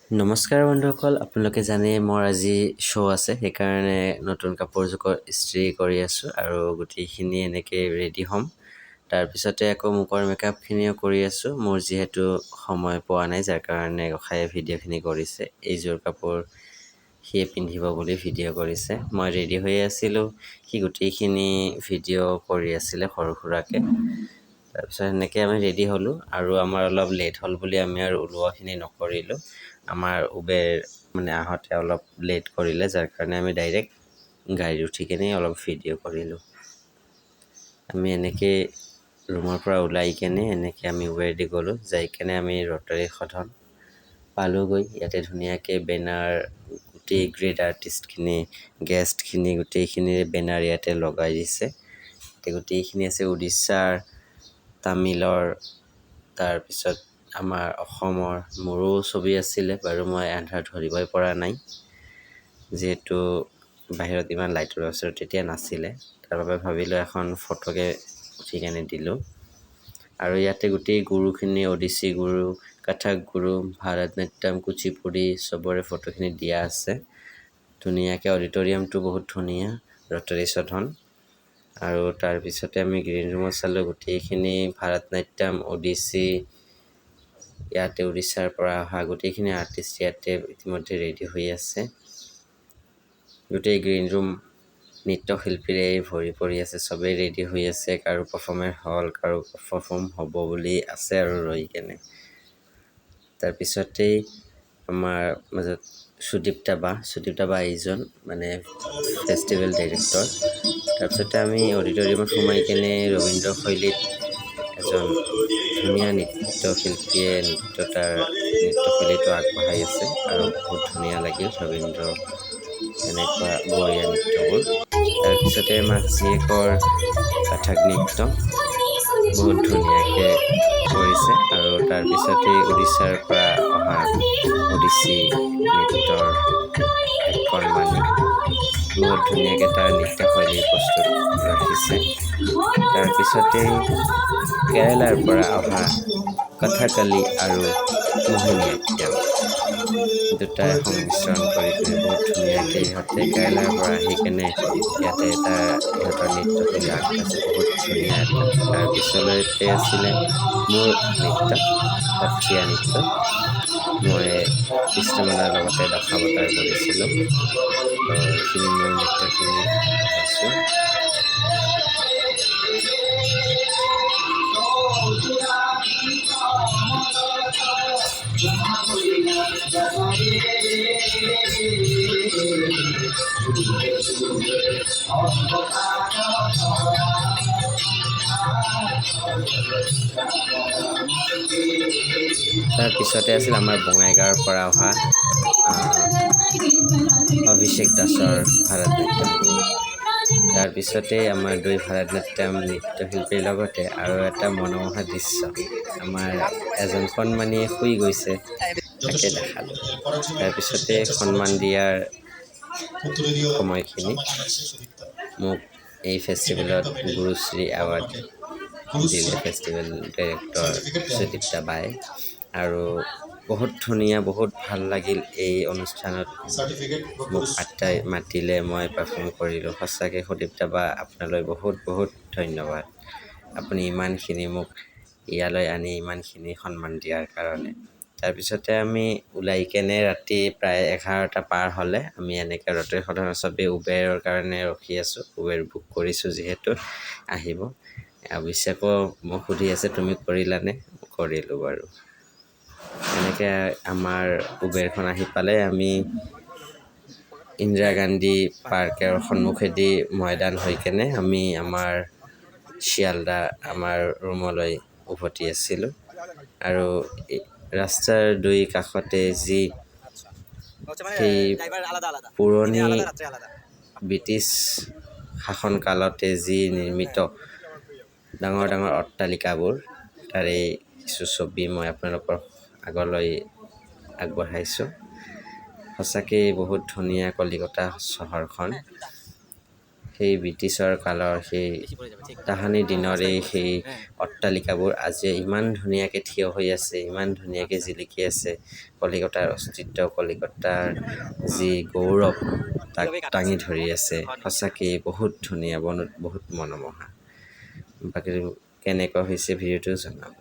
নমস্কাৰ বন্ধুসকল, আপোনালোকে জানে মোৰ আজি শ্ব' আছে, সেইকাৰণে নতুন কাপোৰযোৰ ইস্ত্ৰি কৰি আছোঁ আৰু গোটেইখিনি এনেকৈ ৰেডি হ'ম। তাৰপিছতে আকৌ মুখৰ মেকআপখিনিও কৰি আছোঁ। মোৰ যিহেতু সময় পোৱা নাই, যাৰ কাৰণে গোসাঁয়ে ভিডিঅ'খিনি কৰিছে। এইযোৰ কাপোৰ সিয়ে পিন্ধিব বুলি ভিডিঅ' কৰিছে। মই ৰেডি হৈ আছিলোঁ, সি গোটেইখিনি ভিডিঅ' কৰি আছিলে সৰু সুৰাকৈ। তাৰপিছত সেনেকৈ আমি ৰেডি হ'লোঁ আৰু আমাৰ অলপ লেট হ'ল বুলি আমি আৰু ওলোৱাখিনি নকৰিলোঁ। আমাৰ উবেৰ আহোঁতে অলপ লেট কৰিলে, যাৰ কাৰণে আমি ডাইৰেক্ট গাড়ীত উঠি কিনে অলপ ভিডিঅ' কৰিলোঁ। আমি এনেকৈ ৰুমৰ পৰা ওলাই কেনে এনেকৈ আমি উবেৰেদি গ'লোঁ। যাই কেনে আমি ৰটাৰী সদন পালোঁগৈ। ইয়াতে ধুনীয়াকৈ বেনাৰ, গোটেই গ্ৰেট আৰ্টিষ্টখিনি, গেষ্টখিনি গোটেইখিনিৰে বেনাৰ ইয়াতে লগাই দিছে। ইয়াতে গোটেইখিনি আছে উৰিষ্যাৰ, তামিলৰ, তাৰপিছত আমাৰ অসমৰ। মোৰো ছবি আছিলে বাৰু, মই আন্ধাৰত ধৰিবই পৰা নাই, যিহেতু বাহিৰত ইমান লাইটৰ ওচৰত তেতিয়া নাছিলে। তাৰ বাবে ভাবিলোঁ এখন ফটোকে উঠি কেনে দিলোঁ। আৰু ইয়াতে গোটেই গুৰুখিনি, অডিচি গুৰু, কথক গুৰু, ভাৰত নাট্যম, কুচিপুড়ি চবৰে ফটোখিনি দিয়া আছে। ধুনীয়াকৈ অডিটৰিয়ামটো বহুত ধুনীয়া, ৰটাৰী সদন। আৰু তাৰপিছতে আমি গ্ৰীণ ৰুমত চালোঁ, গোটেইখিনি ভাৰত নাট্যম, অডিচি, ইয়াতে উৰিষ্যাৰ পৰা অহা গোটেইখিনি আৰ্টিষ্ট ইয়াতে ইতিমধ্যে ৰেডি হৈ আছে। গোটেই গ্ৰীণ ৰুম নৃত্যশিল্পীৰে ভৰি পৰি আছে, চবেই ৰেডি হৈ আছে। কাৰো পাৰফৰ্মেঞ্চ হ'ল, কাৰো পাৰফৰ্ম হ'ব বুলি আছে আৰু ৰৈ কেনে। তাৰপিছতেই আমাৰ মাজত সুদীপ্তা বা এইজন ফেষ্টিভেল ডাইৰেক্টৰ। তাৰপিছতে আমি অডিটৰিয়ামত সোমাই কেনে ৰবীন্দ্ৰ শৈলীত এজন ধুনীয়া নৃত্যশিল্পীয়ে নৃত্যশৈলীটো আগবঢ়াই আছে আৰু বহুত ধুনীয়া লাগিল ৰবীন্দ্ৰ এনেকুৱা বঢ়িয়া নৃত্যবোৰ। তাৰপিছতে মাক জীয়েকৰ কথক নৃত্য বহুত ধুনীয়াকৈ কৰিছে। আৰু তাৰপিছতেই উৰিষ্যাৰ পৰা অহা অডিচি নৃত্যৰ কণমানি বহুত ধুনীয়াকৈ তাৰ নৃত্যশৈলী প্ৰস্তুত ৰাখিছে। তাৰপিছতেই কেৰেলাৰ পৰা অহা কথকলি আৰু মোহিনীঅট্টম দুটাই সংমিশ্ৰণ কৰি কিনে বহুত ধুনীয়াকৈ ইহঁতে কেৰেলাৰ পৰা আহি কেনে ইয়াতে ইহঁতৰ নৃত্যশৈলী আগবঢ়াইছে, বহুত ধুনীয়া এটা। তাৰ পিছলৈতে আছিলে মোৰ নৃত্য, সত্ৰীয়া নৃত্য। মই কৃষ্ণমালাৰ লগতে দশাৱতাৰ কৰিছিলোঁ। তো এইখিনি মোৰ নৃত্যখিনি দেখাইছোঁ। তাৰপিছতে আছিল আমাৰ বঙাইগাঁৱৰ পৰা অহা অভিষেক দাসৰ ভাৰত নাট্যম। তাৰপিছতেই আমাৰ দুই ভাৰত নাট্যম নৃত্যশিল্পীৰ লগতে আৰু এটা মনোমোহা দৃশ্য, আমাৰ এজন কণমানিয়ে শুই গৈছে, তাকে দেখালোঁ। তাৰপিছতে সন্মান দিয়াৰ সময়খিনি মোক এই ফেষ্টিভেলত গুৰুশ্ৰী এৱাৰ্ড দিলে ফেষ্টিভেল ডাইৰেক্টৰ সুদীপ্তা বাই। আৰু বহুত ধুনীয়া, বহুত ভাল লাগিল। এই অনুষ্ঠানত মোক মাতিলে, মই পাৰফৰ্ম কৰিলোঁ। সঁচাকৈ সুদীপ্তা বা, আপোনালৈ বহুত বহুত ধন্যবাদ। আপুনি ইমানখিনি মোক ইয়ালৈ আনি ইমানখিনি সন্মান দিয়াৰ কাৰণে। তাৰপিছতে আমি ওলাই কেনে ৰাতি প্ৰায় 11টা পাৰ হ'লে আমি এনেকৈ ৰটাৰী সদনৰ চবেই উবেৰৰ কাৰণে ৰখি আছোঁ। উবেৰ বুক কৰিছোঁ যিহেতু আহিব। অৱশ্যে মোক সুধি আছে, তুমি কৰিলানে? কৰিলোঁ বাৰু। এনেকৈ আমাৰ উবেৰখন আহি পালে। আমি ইন্দিৰা গান্ধী পাৰ্কৰ সন্মুখেদি ময়দান হৈ কেনে আমি আমাৰ শিয়ালদা আমাৰ ৰুমলৈ উভতি আছিলোঁ। আৰু ৰাস্তাৰ দুই কাষতে যি সেই পুৰণি ব্ৰিটিছ শাসনকালতে যি নিৰ্মিত ডাঙৰ ডাঙৰ অট্টালিকাবোৰ, তাৰে কিছু ছবি মই আপোনালোকৰ আগলৈ আগবঢ়াইছোঁ। সঁচাকৈ বহুত ধুনীয়া কলিকতা চহৰখন। সেই ব্ৰিটিছৰ কালৰ সেই তাহানি দিনৰে সেই অট্টালিকাবোৰ আজি ইমান ধুনীয়াকৈ থিয় হৈ আছে, ইমান ধুনীয়াকৈ জিলিকি আছে। কলিকতাৰ অস্তিত্ব, কলিকতাৰ যি গৌৰৱ তাক দাঙি ধৰি আছে। সঁচাকেই বহুত ধুনীয়া, বহুত মনোমোহা। বাকী কেনেকুৱা হৈছে ভিডিঅ'টো জনাব।